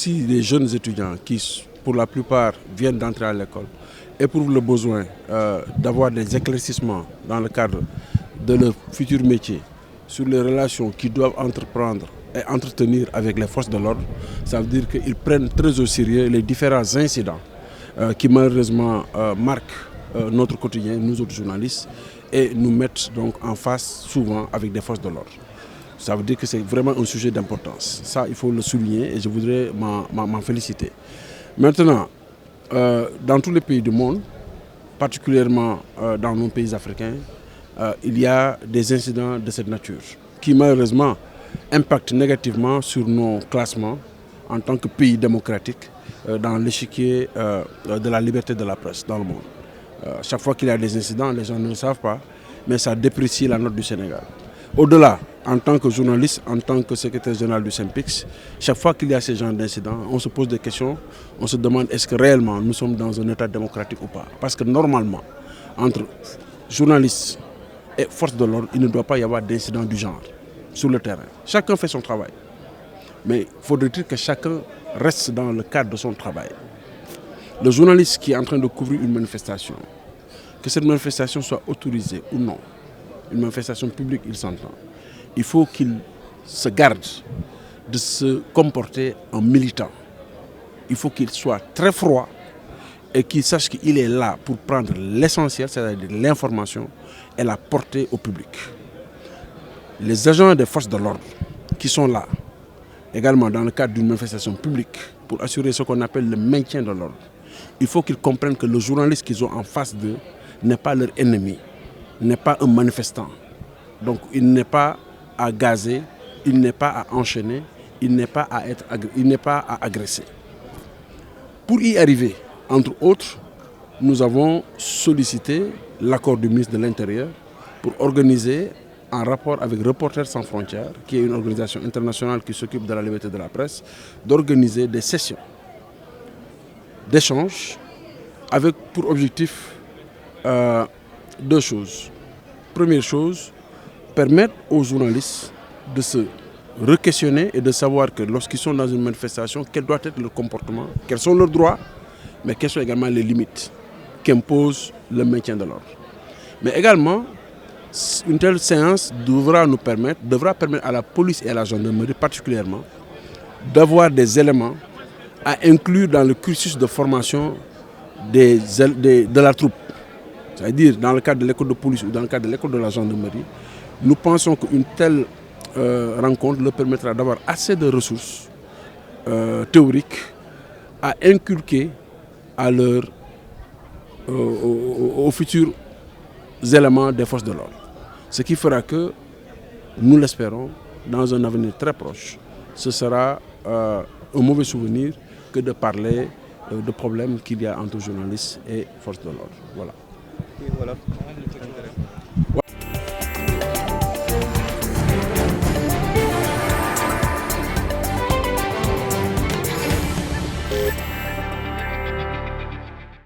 aussi des jeunes étudiants qui, pour la plupart, viennent d'entrer à l'école, éprouvent le besoin d'avoir des éclaircissements dans le cadre de leur futur métier sur les relations qu'ils doivent entreprendre et entretenir avec les forces de l'ordre, ça veut dire qu'ils prennent très au sérieux les différents incidents qui malheureusement marquent notre quotidien, nous autres journalistes, et nous mettent donc en face souvent avec des forces de l'ordre. Ça veut dire que c'est vraiment un sujet d'importance. Ça, il faut le souligner et je voudrais m'en féliciter. Maintenant, dans tous les pays du monde, particulièrement dans nos pays africains, il y a des incidents de cette nature qui malheureusement impactent négativement sur nos classements en tant que pays démocratique dans l'échiquier de la liberté de la presse dans le monde. Chaque fois qu'il y a des incidents, les gens ne le savent pas, mais ça déprécie la note du Sénégal. Au-delà, en tant que journaliste, en tant que secrétaire général du SYNPICS, chaque fois qu'il y a ce genre d'incidents, on se pose des questions, on se demande est-ce que réellement nous sommes dans un état démocratique ou pas. Parce que normalement, entre journalistes et forces de l'ordre, il ne doit pas y avoir d'incidents du genre sur le terrain. Chacun fait son travail. Mais il faudrait que chacun reste dans le cadre de son travail. Le journaliste qui est en train de couvrir une manifestation, que cette manifestation soit autorisée ou non, une manifestation publique, il s'entend, il faut qu'il se garde de se comporter en militant. Il faut qu'il soit très froid et qu'il sache qu'il est là pour prendre l'essentiel, c'est-à-dire l'information, et la porter au public. Les agents des forces de l'ordre qui sont là, également dans le cadre d'une manifestation publique, pour assurer ce qu'on appelle le maintien de l'ordre, il faut qu'ils comprennent que le journaliste qu'ils ont en face d'eux n'est pas leur ennemi, n'est pas un manifestant. Donc il n'est pas à gazer, il n'est pas à enchaîner, il n'est pas à agresser. Pour y arriver, entre autres, nous avons sollicité l'accord du ministre de l'Intérieur pour organiser, en rapport avec Reporters sans frontières, qui est une organisation internationale qui s'occupe de la liberté de la presse, d'organiser des sessions d'échange avec pour objectif deux choses. Première chose, permettre aux journalistes de se re-questionner et de savoir que lorsqu'ils sont dans une manifestation, quel doit être leur comportement, quels sont leurs droits, mais quelles sont également les limites qu'impose le maintien de l'ordre. Mais également, une telle séance devra permettre à la police et à la gendarmerie particulièrement d'avoir des éléments à inclure dans le cursus de formation de la troupe. C'est-à-dire dans le cadre de l'école de police ou dans le cadre de l'école de la gendarmerie, nous pensons qu'une telle rencontre leur permettra d'avoir assez de ressources théoriques à inculquer aux futurs éléments des forces de l'ordre. Ce qui fera que, nous l'espérons, dans un avenir très proche, ce sera un mauvais souvenir que de parler de problèmes qu'il y a entre journalistes et forces de l'ordre. Voilà. Et voilà.